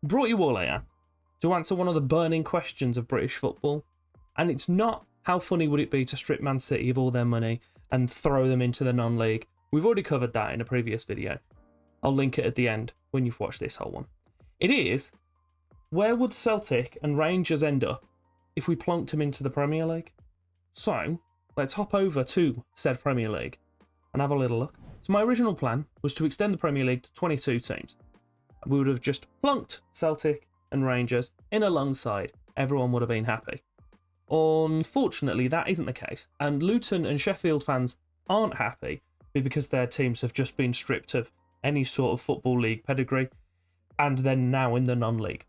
brought you all here to answer one of the burning questions of British football. And it's not how funny would it be to strip Man City of all their money and throw them into the non-league. We've already covered that in a previous video. I'll link it at the end when you've watched this whole one. It is, where would Celtic and Rangers end up if we plonked them into the Premier League? So, let's hop over to said Premier League and have a little look. So my original plan was to extend the Premier League to 22 teams. We would have just plunked Celtic and Rangers in alongside. Everyone would have been happy. Unfortunately, that isn't the case. And Luton and Sheffield fans aren't happy because their teams have just been stripped of any sort of Football League pedigree and they're now in the non-league.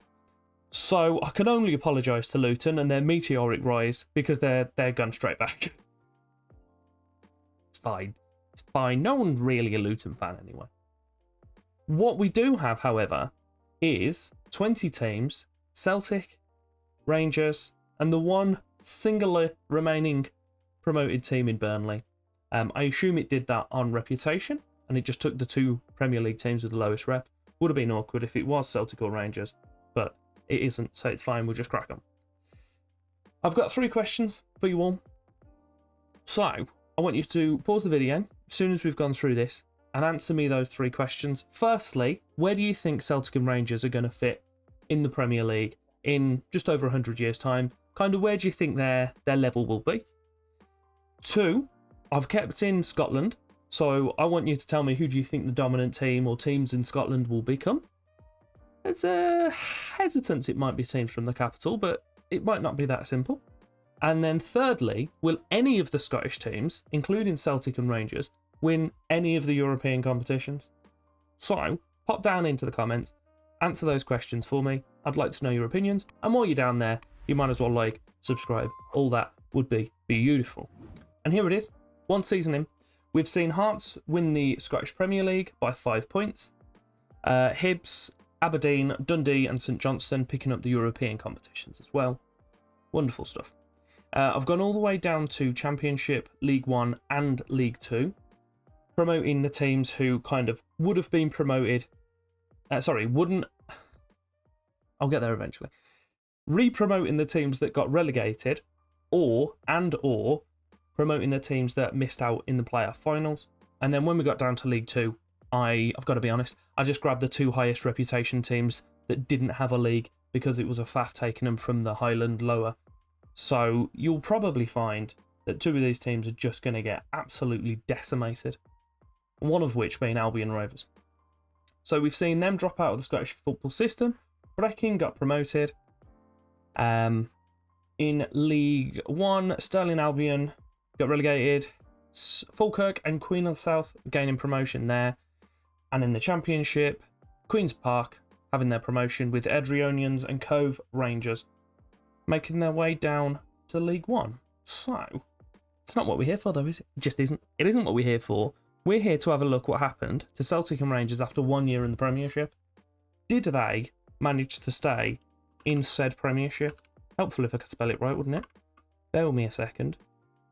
So I can only apologise to Luton and their meteoric rise because they're gone straight back. It's fine. It's fine. No one's really a Luton fan anyway. What we do have, however, is 20 teams, Celtic, Rangers, and the one singular remaining promoted team in Burnley. I assume it did that on reputation, and it just took the two Premier League teams with the lowest rep. Would have been awkward if it was Celtic or Rangers, but it isn't, so it's fine, we'll just crack on. I've got 3 questions for you all. So, I want you to pause the video as soon as we've gone through this and answer me those 3 questions. Firstly, where do you think Celtic and Rangers are going to fit in the Premier League in just over 100 years' time? Kind of where do you think their level will be? 2, I've kept in Scotland, so I want you to tell me who do you think the dominant team or teams in Scotland will become. There's a hesitance it might be teams from the capital, but it might not be that simple. And then thirdly, will any of the Scottish teams, including Celtic and Rangers, win any of the European competitions? So, pop down into the comments, answer those questions for me. I'd like to know your opinions. And while you're down there, you might as well like, subscribe. All that would be beautiful. And here it is, 1 season in. We've seen Hearts win the Scottish Premier League by 5 points. Hibs, Aberdeen, Dundee and St Johnstone picking up the European competitions as well. Wonderful stuff. I've gone all the way down to Championship, League 1 and League 2, promoting the teams who kind of would have been promoted. Wouldn't. I'll get there eventually. Re-promoting the teams that got relegated, or promoting the teams that missed out in the playoff finals. And then when we got down to League 2, I've got to be honest, I just grabbed the 2 highest reputation teams that didn't have a league because it was a faff taking them from the Highland lower. So you'll probably find that 2 of these teams are just going to get absolutely decimated. One of which being Albion Rovers. So we've seen them drop out of the Scottish football system. Brecon got promoted. In League 1, Stirling Albion got relegated. Falkirk and Queen of the South gaining promotion there. And in the Championship, Queen's Park having their promotion with Edrionians and Cove Rangers making their way down to League 1. So, it's not what we're here for though, is it? It just isn't. It isn't what we're here for. We're here to have a look what happened to Celtic and Rangers after 1 year in the Premiership. Did they manage to stay in said Premiership? Helpful if I could spell it right, wouldn't it? Bear with me a second.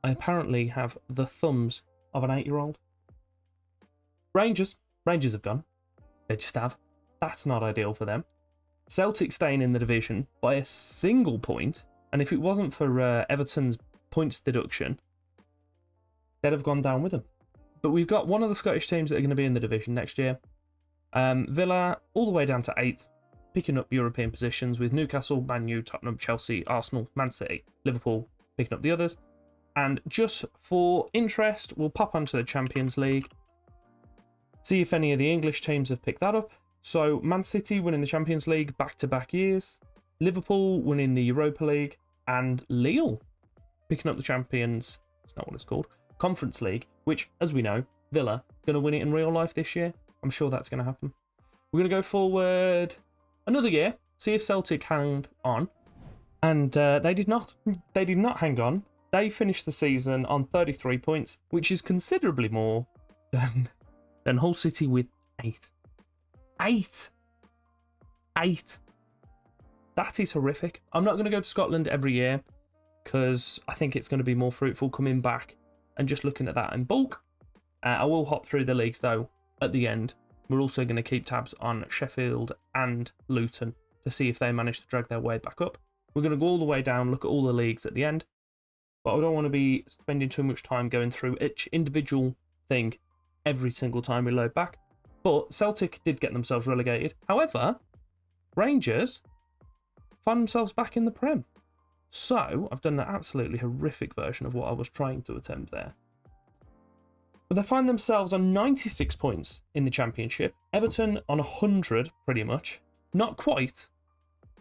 I apparently have the thumbs of an 8-year-old. Rangers have gone. They just have. That's not ideal for them. Celtic staying in the division by a single point, and if it wasn't for Everton's points deduction, they'd have gone down with them. But we've got one of the Scottish teams that are going to be in the division next year. Villa all the way down to 8th, picking up European positions with Newcastle, Man U, Tottenham, Chelsea, Arsenal, Man City, Liverpool picking up the others. And just for interest, we'll pop onto the Champions League, see if any of the English teams have picked that up. So Man City winning the Champions League back-to-back years, Liverpool winning the Europa League, and Lille picking up the Champions, it's not what it's called, Conference League, which, as we know, Villa going to win it in real life this year. I'm sure that's going to happen. We're going to go forward another year, see if Celtic hanged on, and they did not. They did not hang on. They finished the season on 33 points, which is considerably more than Hull City with 8. 8! That is horrific. I'm not going to go to Scotland every year because I think it's going to be more fruitful coming back and just looking at that in bulk. I will hop through the leagues though at the end. We're also going to keep tabs on Sheffield and Luton to see if they manage to drag their way back up. We're going to go all the way down, look at all the leagues at the end. But I don't want to be spending too much time going through each individual thing every single time we load back. But Celtic did get themselves relegated. However, Rangers find themselves back in the Prem. So I've done an absolutely horrific version of what I was trying to attempt there. But they find themselves on 96 points in the Championship. Everton on 100, pretty much. Not quite,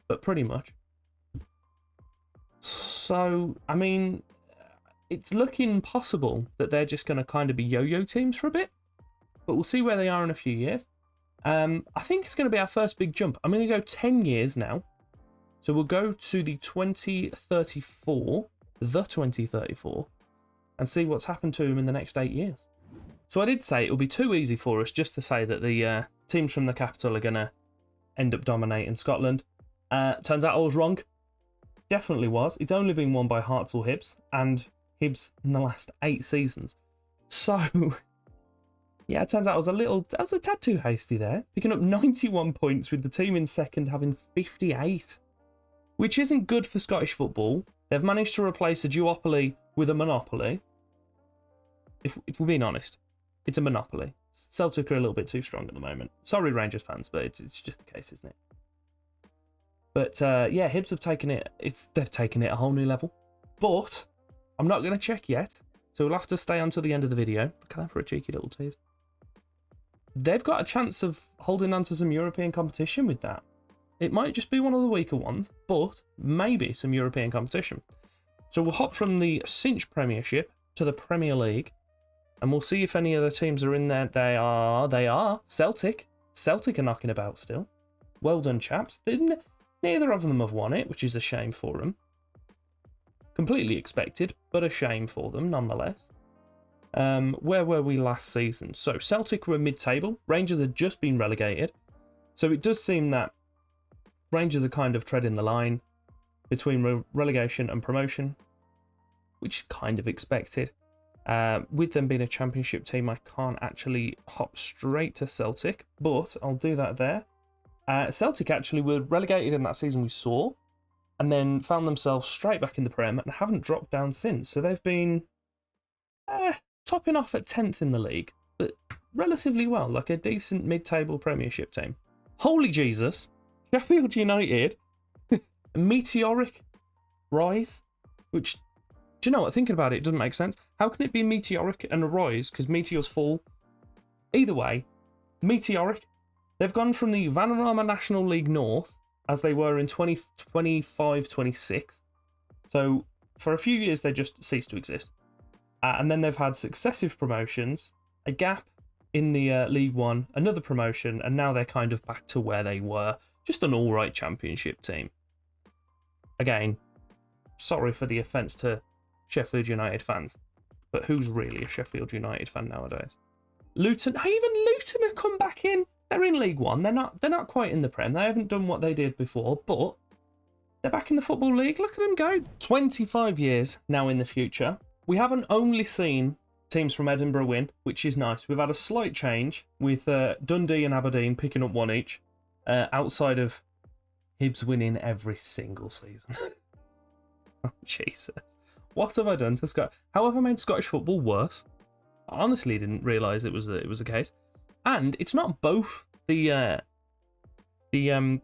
but pretty much. So, I mean, it's looking possible that they're just going to kind of be yo-yo teams for a bit. But we'll see where they are in a few years. I think it's going to be our first big jump. I'm going to go 10 years now. So we'll go to the 2034, and see what's happened to them in the next 8 years. So I did say it will be too easy for us just to say that the teams from the capital are going to end up dominating Scotland. Turns out I was wrong. Definitely was. It's only been won by Hearts or Hibs, and Hibs in the last 8 seasons. So, yeah, it turns out I was a tad too hasty there. Picking up 91 points with the team in second having 58. Which isn't good for Scottish football. They've managed to replace a duopoly with a monopoly. If we're being honest, it's a monopoly. Celtic are a little bit too strong at the moment. Sorry, Rangers fans, but it's just the case, isn't it? But yeah, Hibs have taken it. They've taken it a whole new level. But I'm not going to check yet, so we'll have to stay until the end of the video. Look at that for a cheeky little tease. They've got a chance of holding on to some European competition with that. It might just be one of the weaker ones, but maybe some European competition. So we'll hop from the Cinch Premiership to the Premier League, and we'll see if any other teams are in there. They are. Celtic. Celtic are knocking about still. Well done, chaps. Neither of them have won it, which is a shame for them. Completely expected, but a shame for them nonetheless. Where were we last season? So Celtic were mid-table. Rangers had just been relegated. So it does seem that Rangers are kind of treading the line between relegation and promotion, which is kind of expected. With them being a championship team, I can't actually hop straight to Celtic, but I'll do that there. Celtic actually were relegated in that season we saw, and then found themselves straight back in the Prem and haven't dropped down since. So they've been topping off at 10th in the league, but relatively well, like a decent mid-table Premiership team. Holy Jesus! Sheffield United, a meteoric rise, which, do you know what, thinking about it, it doesn't make sense. How can it be meteoric and a rise? Because meteors fall. Either way, meteoric. They've gone from the Vanarama National League North, as they were in 2025-26. So for a few years, they just ceased to exist. And then they've had successive promotions, a gap in the League One, another promotion, and now they're kind of back to where they were. Just an all-right championship team. Again, sorry for the offence to Sheffield United fans, but who's really a Sheffield United fan nowadays? Luton, even Luton have come back in. They're in League One. They're not quite in the Prem. They haven't done what they did before, but they're back in the Football League. Look at them go. 25 years now in the future. We haven't only seen teams from Edinburgh win, which is nice. We've had a slight change with Dundee and Aberdeen picking up one each. Outside of Hibs winning every single season. Oh, Jesus. What have I done to Scott? How have I made Scottish football worse? I honestly didn't realise it was the case. And it's not both the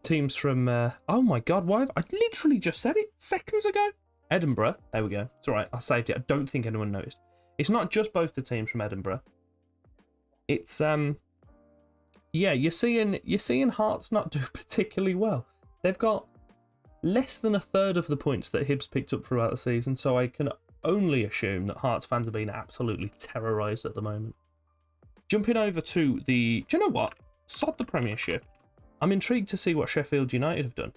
teams from... oh my God, why have I literally just said it seconds ago? Edinburgh. There we go. It's all right. I saved it. I don't think anyone noticed. It's not just both the teams from Edinburgh. It's... yeah, you're seeing Hearts not do particularly well. They've got less than a third of the points that Hibs picked up throughout the season, so I can only assume that Hearts fans are being absolutely terrorised at the moment. Jumping over to the... Do you know what? Sod the Premiership. I'm intrigued to see what Sheffield United have done.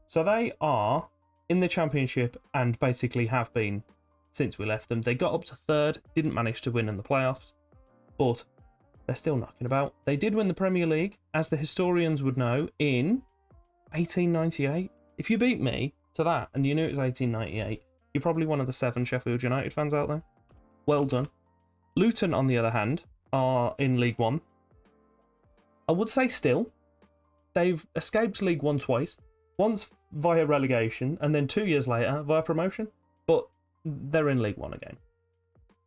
So they are in the Championship and basically have been since we left them. They got up to third, didn't manage to win in the playoffs, but they're still knocking about. They did win the Premier League, as the historians would know, in 1898. If you beat me to that and you knew it was 1898, you're probably one of the 7 Sheffield United fans out there. Well done. Luton, on the other hand, are in League One. I would say still, they've escaped League One twice. Once via relegation, and then 2 years later via promotion. But they're in League One again.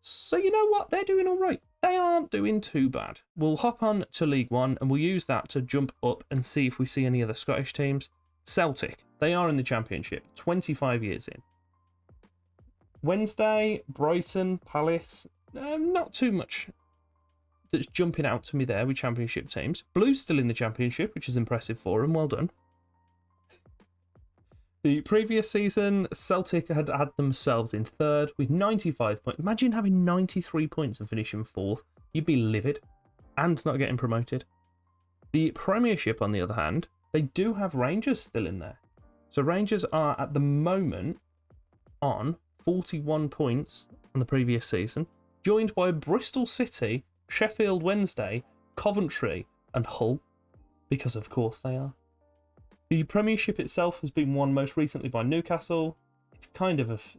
So you know what? They're doing all right. They aren't doing too bad. We'll hop on to League One, and we'll use that to jump up and see if we see any other Scottish teams. Celtic, they are in the Championship, 25 years in. Wednesday, Brighton, Palace, not too much that's jumping out to me there with Championship teams. Blues still in the Championship, which is impressive for them. Well done. The previous season, Celtic had themselves in third with 95 points. Imagine having 93 points and finishing fourth. You'd be livid and not getting promoted. The Premiership, on the other hand, they do have Rangers still in there. So Rangers are at the moment on 41 points on the previous season, joined by Bristol City, Sheffield Wednesday, Coventry and Hull, because of course they are. The Premiership itself has been won most recently by Newcastle. It's kind of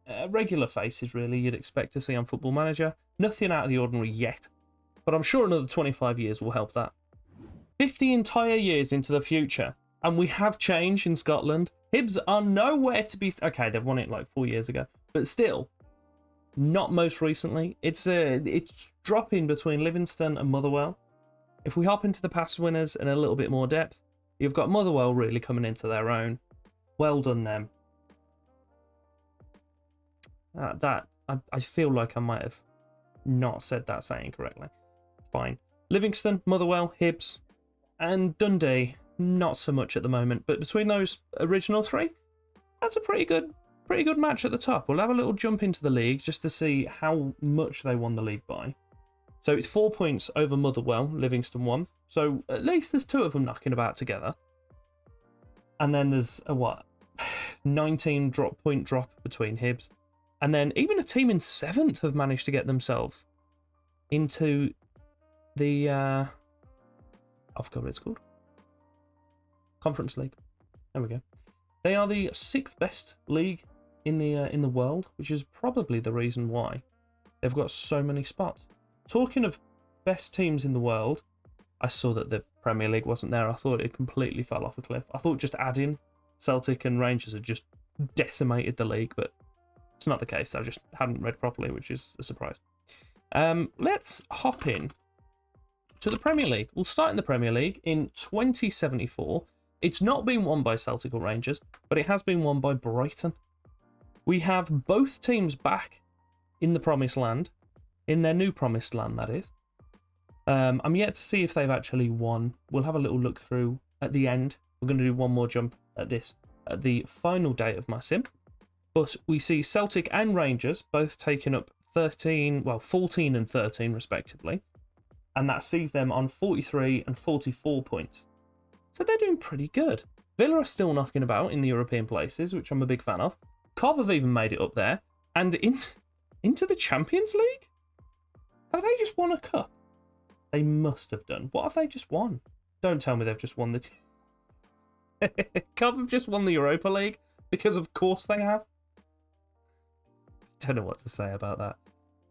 a regular faces, really, you'd expect to see on Football Manager. Nothing out of the ordinary yet, but I'm sure another 25 years will help that. 50 entire years into the future, and we have change in Scotland. Hibs are nowhere to be... Okay, they've won it like 4 years ago, but still, not most recently. It's dropping between Livingston and Motherwell. If we hop into the past winners in a little bit more depth, you've got Motherwell really coming into their own. Well done, them. I feel like I might have not said that saying correctly. It's fine. Livingston, Motherwell, Hibs, and Dundee, not so much at the moment. But between those original three, that's a pretty good match at the top. We'll have a little jump into the league just to see how much they won the league by. So it's 4 points over Motherwell, Livingston won. So at least there's two of them knocking about together. And then there's a 19 point drop between Hibs. And then even a team in 7th have managed to get themselves into the I forgot what it's called. Conference League. There we go. They are the 6th best league in the world, which is probably the reason why they've got so many spots. Talking of best teams in the world, I saw that the Premier League wasn't there. I thought it completely fell off a cliff. I thought just adding Celtic and Rangers had just decimated the league, but it's not the case. I just hadn't read properly, which is a surprise. Let's hop in to the Premier League. We'll start in the Premier League in 2074. It's not been won by Celtic or Rangers, but it has been won by Brighton. We have both teams back in the Promised Land, in their new Promised Land, that is. I'm yet to see if they've actually won. We'll have a little look through at the end. We're going to do one more jump at the final day of my sim. But we see Celtic and Rangers both taking up 14 and 13 respectively. And that sees them on 43 and 44 points. So they're doing pretty good. Villa are still knocking about in the European places, which I'm a big fan of. Cov have even made it up there. And into the Champions League? Have they just won a cup? They must have done. What have they just won? Don't tell me they've just won the... Cov have just won the Europa League, because of course they have. I don't know what to say about that.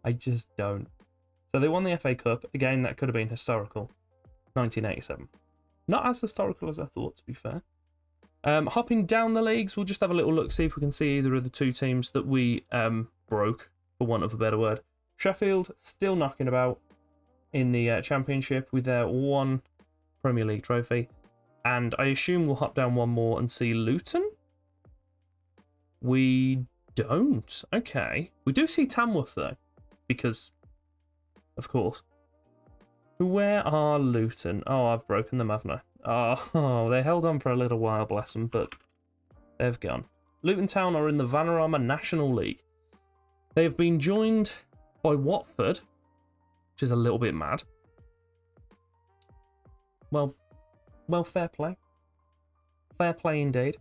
I just don't. So they won the FA Cup. Again, that could have been historical. 1987. Not as historical as I thought, to be fair. Hopping down the leagues, we'll just have a little look, see if we can see either of the two teams that we broke, for want of a better word. Sheffield, still knocking about in the Championship with their one Premier League trophy. And I assume we'll hop down one more and see Luton? We don't. Okay. We do see Tamworth, though, because, of course. Where are Luton? Oh, I've broken them, haven't I? Oh, they held on for a little while, bless them, but they've gone. Luton Town are in the Vanarama National League. They have been joined by Watford, which is a little bit mad. Well, fair play. Fair play indeed.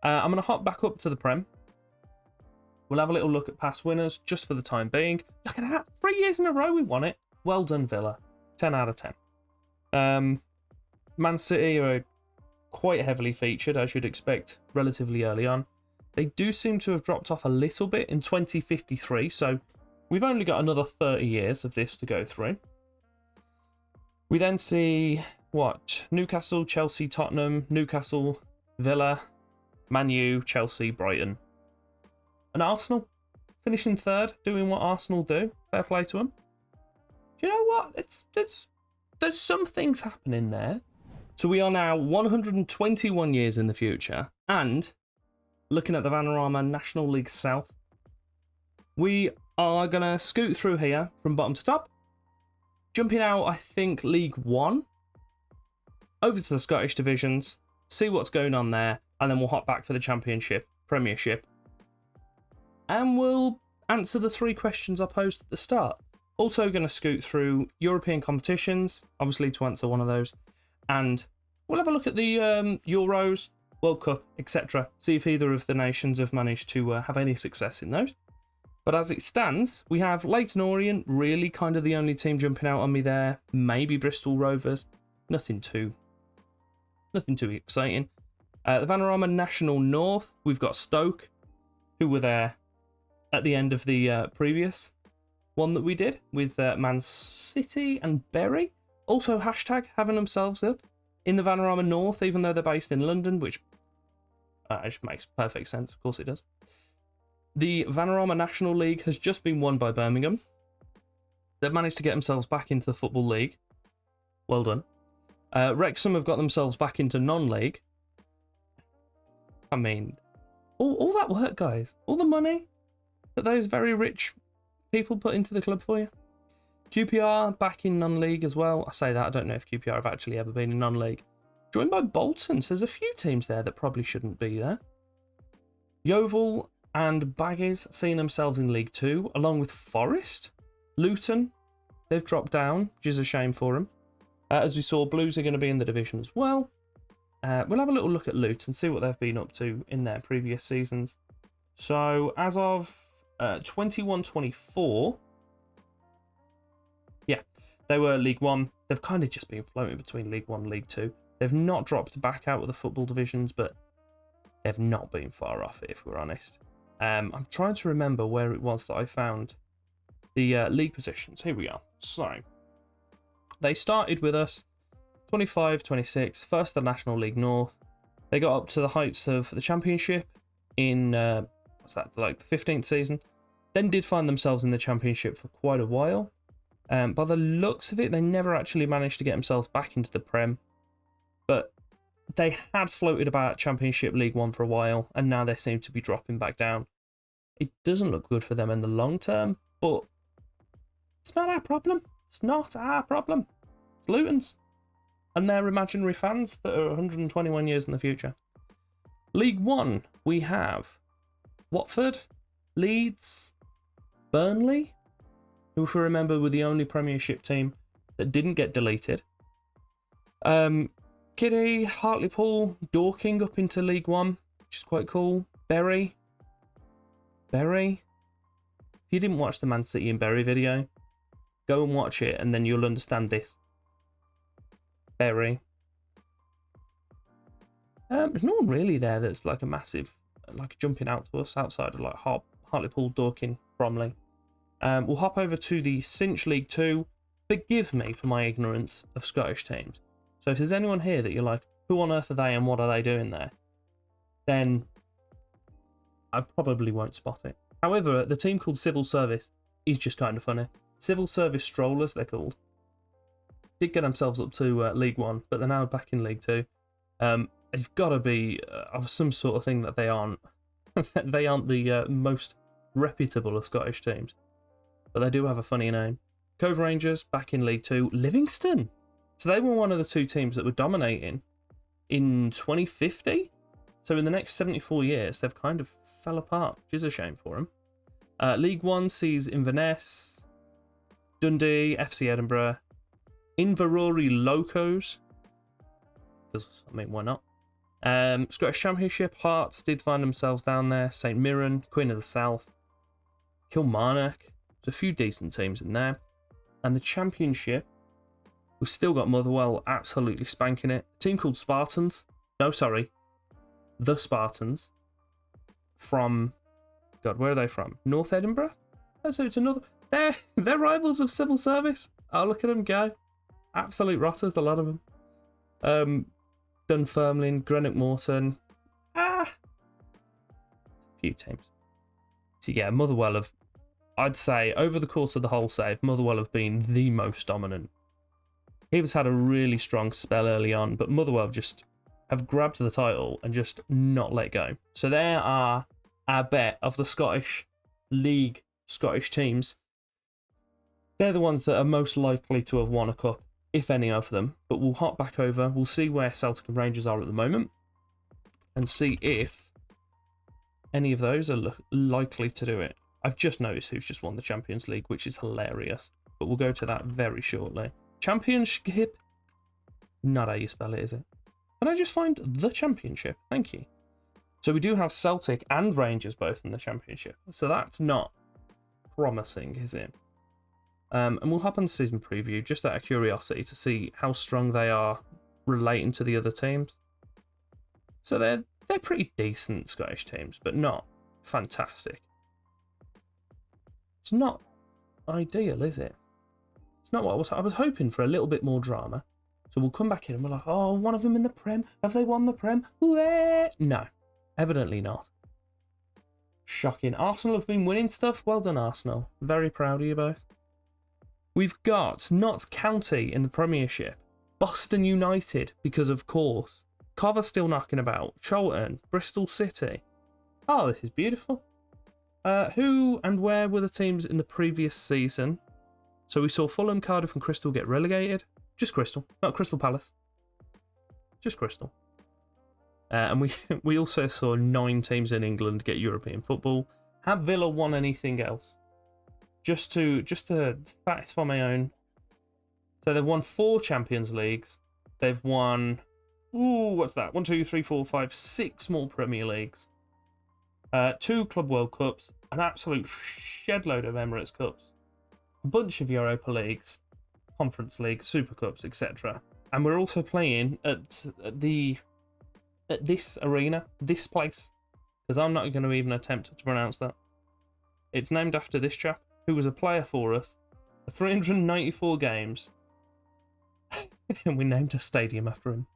I'm going to hop back up to the Prem. We'll have a little look at past winners, just for the time being. Look at that. 3 years in a row we won it. Well done, Villa. 10 out of 10. Man City are quite heavily featured, as you'd expect, relatively early on. They do seem to have dropped off a little bit in 2053, so we've only got another 30 years of this to go through. We then see, Newcastle, Chelsea, Tottenham. Newcastle Villa, Man U, Chelsea, Brighton, and Arsenal finishing third, doing what Arsenal do. Fair play to them. Do you know what? There's some things happening there. So we are now 121 years in the future, and looking at the Vanarama National League South, we are going to scoot through here from bottom to top, jumping out, I think, League One, over to the Scottish divisions, see what's going on there, and then we'll hop back for the Championship, Premiership, and we'll answer the 3 questions I posed at the start. Also going to scoot through European competitions, obviously to answer one of those, and we'll have a look at the Euros, World Cup, etc. See if either of the nations have managed to have any success in those. But as it stands, we have Leyton Orient, really kind of the only team jumping out on me there. Maybe Bristol Rovers. Nothing too exciting. The Vanarama National North, we've got Stoke, who were there at the end of the previous one that we did with Man City and Bury. Also hashtag having themselves up in the Vanarama North, even though they're based in London, which just makes perfect sense. Of course it does. The Vanarama National League has just been won by Birmingham. They've managed to get themselves back into the Football League. Well done. Wrexham have got themselves back into non-league. I mean, all that work, guys. All the money that those very rich people put into the club for you. QPR back in non-league as well. I say that, I don't know if QPR have actually ever been in non-league. Joined by Bolton, so there's a few teams there that probably shouldn't be there. Yeovil and Baggies seeing themselves in League 2, along with Forest. Luton, they've dropped down, which is a shame for them. As we saw, Blues are going to be in the division as well. We'll have a little look at Luton, see what they've been up to in their previous seasons. So, as of 21-24, yeah, they were League 1. They've kind of just been floating between League 1 and League 2. They've not dropped back out of the football divisions, but they've not been far off it, if we're honest. I'm trying to remember where it was that I found the league positions. Here we are. So, they started with us 25-26, first the National League North. They got up to the heights of the Championship in, like the 15th season. Then did find themselves in the Championship for quite a while. By the looks of it, they never actually managed to get themselves back into the Prem. But they had floated about Championship League 1 for a while, and now they seem to be dropping back down. It doesn't look good for them in the long term, but it's not our problem. It's not our problem. It's Luton's and their imaginary fans that are 121 years in the future. League 1, we have Watford, Leeds, Burnley, who, if we remember, were the only Premiership team that didn't get deleted. Kiddy, Hartlepool, Dorking up into League 1, which is quite cool. Bury. If you didn't watch the Man City and Bury video, go and watch it and then you'll understand this. Bury. There's no one really there that's like a massive, like jumping out to us outside of like Hartlepool, Dorking, Bromley. We'll hop over to the Cinch League 2. Forgive me for my ignorance of Scottish teams. So if there's anyone here that you're like, who on earth are they and what are they doing there? Then I probably won't spot it. However, the team called Civil Service is just kind of funny. Civil Service Strollers, they're called. Did get themselves up to League 1, but they're now back in League 2. It's got to be of some sort of thing that they aren't. They aren't the most reputable of Scottish teams. But they do have a funny name. Cove Rangers, back in League 2. Livingston. So they were one of the 2 teams that were dominating in 2050. So in the next 74 years, they've kind of fell apart, which is a shame for them. League 1 sees Inverness, Dundee, FC Edinburgh, Inverary Locos, because, I mean, why not? Scottish Championship, Hearts did find themselves down there, St Mirren, Queen of the South, Kilmarnock, there's a few decent teams in there. And the Championship, we've still got Motherwell absolutely spanking it. A team called Spartans, no, sorry, the Spartans, from, God, where are they from? North Edinburgh? Oh, so it's another, they're rivals of Civil Service. Oh, look at them go. Absolute rotters, a lot of them. Dunfermline, Greenock Morton, few teams. So yeah, Motherwell have, I'd say, over the course of the whole save, Motherwell have been the most dominant. Heaves had a really strong spell early on, but Motherwell just have grabbed the title and just not let go. So there are our bet of the Scottish League, Scottish teams. They're the ones that are most likely to have won a cup, if any of them. But we'll hop back over, we'll see where Celtic and Rangers are at the moment, and see if any of those are likely to do it. I've just noticed who's just won the Champions League, which is hilarious, but we'll go to that very shortly. Championship? Not how you spell it, is it? Can I just find the Championship? Thank you. So we do have Celtic and Rangers both in the Championship, so that's not promising, is it? And we'll hop on the season preview just out of curiosity to see how strong they are relating to the other teams. So they're pretty decent Scottish teams, but not fantastic. It's not ideal, is it? It's not what I was hoping for, a little bit more drama. So we'll come back in and we're like, oh, one of them in the Prem. Have they won the Prem? No, evidently not. Shocking. Arsenal have been winning stuff. Well done, Arsenal. Very proud of you both. We've got Notts County in the Premiership. Boston United, because of course. Cover still knocking about. Charlton, Bristol City. Oh, this is beautiful. Who and where were the teams in the previous season? So we saw Fulham, Cardiff and Crystal get relegated. Just Crystal, not Crystal Palace. Just Crystal. And we also saw 9 teams in England get European football. Have Villa won anything else? Just to satisfy my own. So they've won 4 Champions Leagues. They've won, what's that? 1, 2, 3, 4, 5, 6 more Premier Leagues. 2 Club World Cups. An absolute shed load of Emirates Cups. A bunch of Europa Leagues. Conference League, Super Cups, etc. And we're also playing at this arena, this place, because I'm not going to even attempt to pronounce that. It's named after this chap, who was a player for us for 394 games, and we named a stadium after him.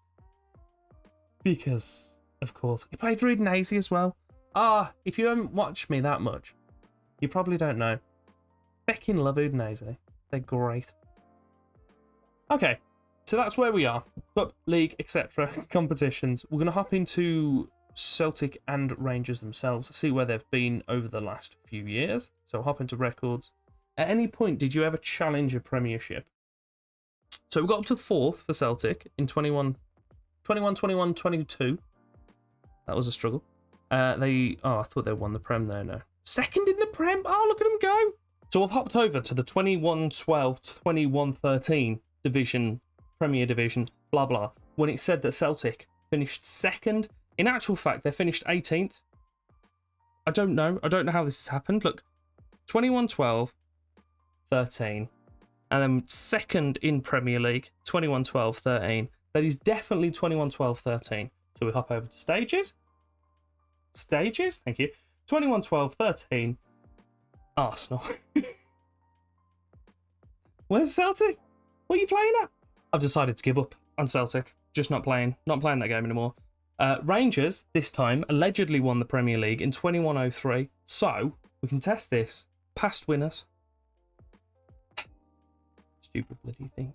Because, of course, he played for Udinese as well. If you haven't watched me that much, you probably don't know. Feckin' love Udinese. They're great. Okay, so that's where we are. Cup, League, etc. competitions. We're going to hop into Celtic and Rangers themselves, see where they've been over the last few years. So hop into records. At any point, did you ever challenge a Premiership? So we got up to 4th for Celtic in 21, 22. That was a struggle. I thought they won the Prem there, no. 2nd in the Prem? Oh, look at them go. So I've hopped over to the 21-12, 21-13 division, Premier Division, blah, blah, when it said that Celtic finished 2nd. In actual fact, they finished 18th. I don't know how this has happened. Look, 21-12, 13, and then 2nd in Premier League, 21-12, 13. That is definitely 21-12, 13. So we hop over to stages. Stages, thank you. 21-12, 13. Arsenal. Where's Celtic? What are you playing at? I've decided to give up on Celtic. Just not playing that game anymore. Rangers, this time, allegedly won the Premier League in 21-03. So, we can test this. Past winners. Stupid bloody thing.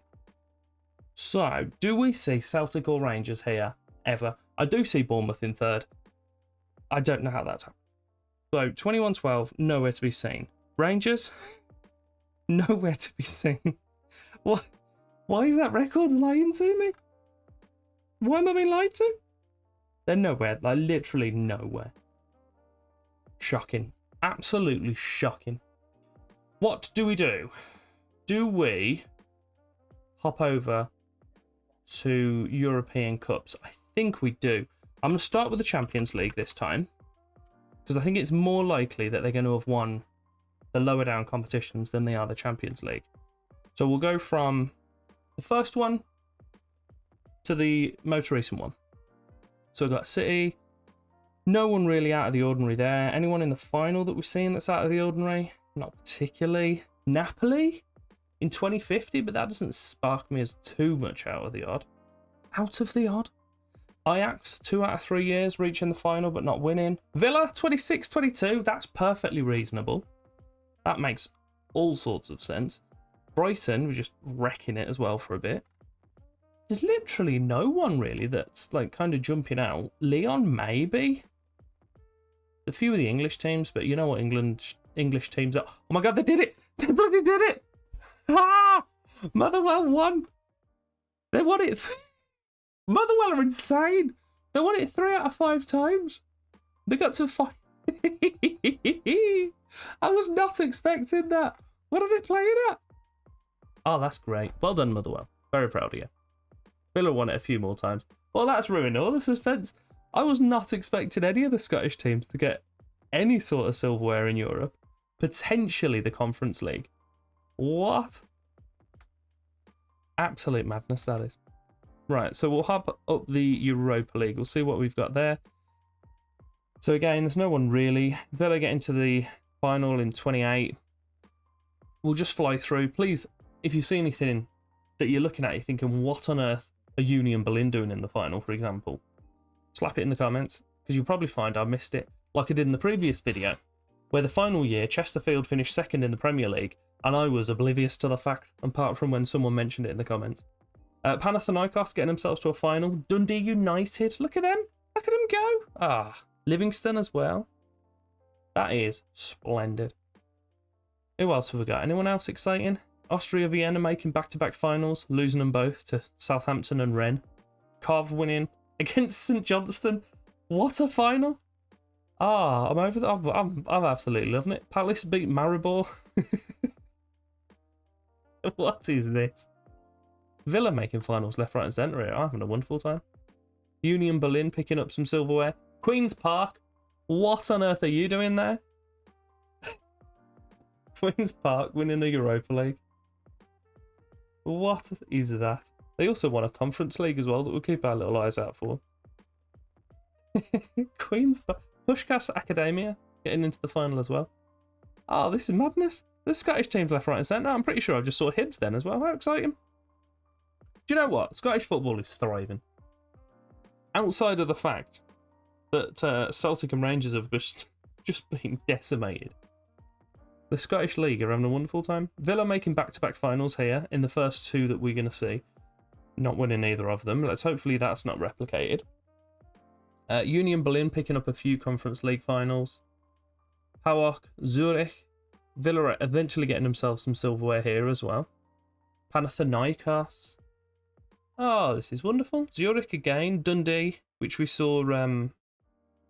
So, do we see Celtic or Rangers here? Ever? I do see Bournemouth in 3rd. I don't know how that's happened. So, 21-12, nowhere to be seen. Rangers, nowhere to be seen. What? Why is that record lying to me? Why am I being lied to? They're nowhere, like literally nowhere. Shocking. Absolutely shocking. What do we do? Do we hop over to European Cups? I think we do. I'm going to start with the Champions League this time, because I think it's more likely that they're going to have won the lower down competitions than they are the Champions League. So we'll go from the first one to the most recent one. So we've got City. No one really out of the ordinary there. Anyone in the final that we've seen that's out of the ordinary? Not particularly. Napoli in 2050, but that doesn't spark me as too much out of the odd. Out of the odd? Ajax, 2 out of 3 years, reaching the final but not winning. Villa, 26-22, that's perfectly reasonable. That makes all sorts of sense. Brighton, we're just wrecking it as well for a bit. There's literally no one really that's like kind of jumping out. Leon, maybe? A few of the English teams, but you know what English teams are. Oh my god, they did it! They bloody did it! Ah! Motherwell won! They won it! Motherwell are insane! They won it 3 out of 5 times. They got to 5. I was not expecting that. What are they playing at? Oh, that's great. Well done, Motherwell. Very proud of you. Villa won it a few more times. Well, that's ruined all the suspense. I was not expecting any of the Scottish teams to get any sort of silverware in Europe. Potentially the Conference League. What? Absolute madness, that is. Right, so we'll hop up the Europa League. We'll see what we've got there. So again, there's no one really. Villa get into the final in 28. We'll just fly through. Please, if you see anything that you're looking at, you're thinking, what on earth are Union Berlin doing in the final, for example? Slap it in the comments, because you'll probably find I missed it, like I did in the previous video, where the final year, Chesterfield finished second in the Premier League, and I was oblivious to the fact, apart from when someone mentioned it in the comments. Panathinaikos getting themselves to a final. Dundee United, look at them. Look at them go. Ah, Livingston as well. That is splendid. Who else have we got? Anyone else exciting? Austria Vienna making back-to-back finals, losing them both to Southampton and Rennes. Cov winning against St Johnstone. What a final. Ah, I'm over that. I'm absolutely loving it. Palace beat Maribor. What is this? Villa making finals left, right and centre here. I'm having a wonderful time. Union Berlin picking up some silverware. Queen's Park. What on earth are you doing there? Queen's Park winning the Europa League. What is that? They also won a Conference League as well that we'll keep our little eyes out for. Queen's Park. Pushkas Academia getting into the final as well. Oh, this is madness. There's Scottish teams left, right and centre. I'm pretty sure I just saw Hibs then as well. How exciting. Do you know what? Scottish football is thriving. Outside of the fact that Celtic and Rangers have just been decimated. The Scottish League are having a wonderful time. Villa making back-to-back finals here in the first 2 that we're going to see. Not winning either of them. Let's hopefully that's not replicated. Union Berlin picking up a few Conference League finals. PAOK, Zurich. Villa are eventually getting themselves some silverware here as well. Panathinaikos. Oh, this is wonderful. Zurich again. Dundee, which we saw when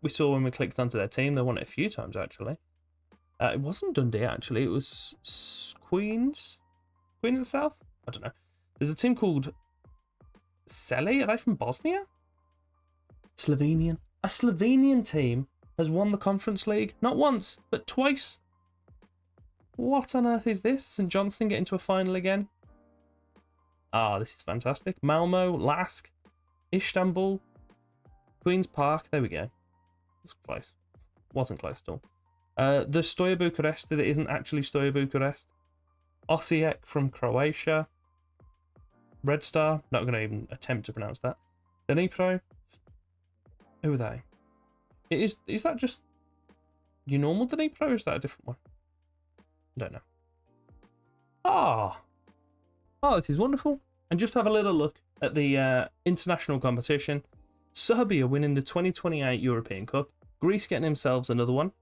we clicked onto their team. They won it a few times actually. It wasn't Dundee actually. It was Queens of the South. I don't know. There's a team called Celi. Are they from Bosnia? Slovenian. A Slovenian team has won the Conference League not once but twice. What on earth is this? St Johnstone getting to a final again. Ah, this is fantastic. Malmo, Lask, Istanbul, Queen's Park. There we go. It's close. Wasn't close at all. The Stoja Bucharest that isn't actually Stoja Bucharest. Osijek from Croatia. Red Star. Not going to even attempt to pronounce that. Dnipro. Who are they? Is that just your normal Dnipro or is that a different one? I don't know. Ah. Oh, this is wonderful. And just have a little look at the international competition. Serbia winning the 2028 European Cup. Greece getting themselves another one.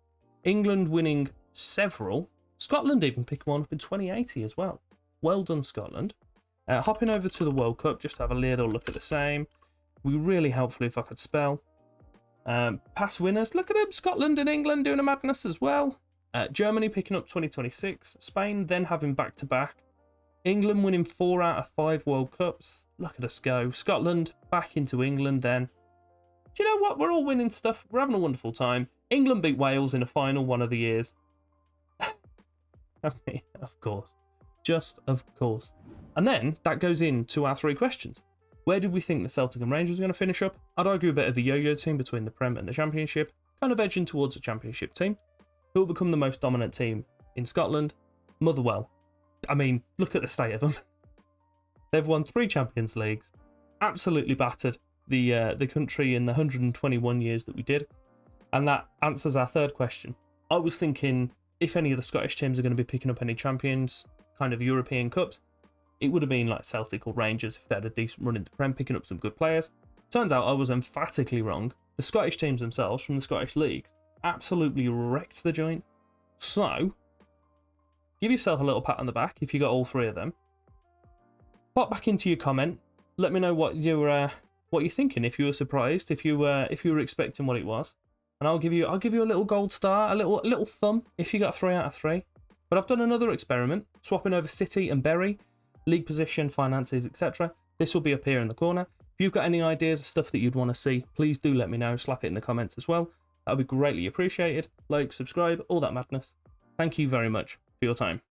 England winning several. Scotland even picking one up in 2080 as well. Well done, Scotland. Hopping over to the World Cup, just have a little look at the same. We really helpful if I could spell. Past winners, look at them. Scotland and England doing a madness as well. Germany picking up 2026. Spain then having back-to-back. England winning 4 out of 5 World Cups. Look at us go. Scotland back into England then. Do you know what? We're all winning stuff. We're having a wonderful time. England beat Wales in a final one of the years. I mean, of course. Just of course. And then that goes into our 3 questions. Where did we think the Celtic and Rangers were going to finish up? I'd argue a bit of a yo-yo team between the Prem and the Championship. Kind of edging towards a Championship team. Who will become the most dominant team in Scotland? Motherwell. I mean, look at the state of them. They've won 3 Champions Leagues. Absolutely battered the country in the 121 years that we did. And that answers our third question. I was thinking if any of the Scottish teams are going to be picking up any champions, kind of European cups, it would have been like Celtic or Rangers if they had a decent run in the Prem, picking up some good players. Turns out I was emphatically wrong. The Scottish teams themselves from the Scottish leagues absolutely wrecked the joint. So, give yourself a little pat on the back if you got all three of them. Pop back into your comment. Let me know what you're thinking. If you were surprised, if you were expecting what it was, and I'll give you a little gold star, a little thumb if you got 3 out of 3. But I've done another experiment, swapping over City and Bury, league position, finances, etc. This will be up here in the corner. If you've got any ideas of stuff that you'd want to see, please do let me know. Slap it in the comments as well. That would be greatly appreciated. Like, subscribe, all that madness. Thank you very much for your time.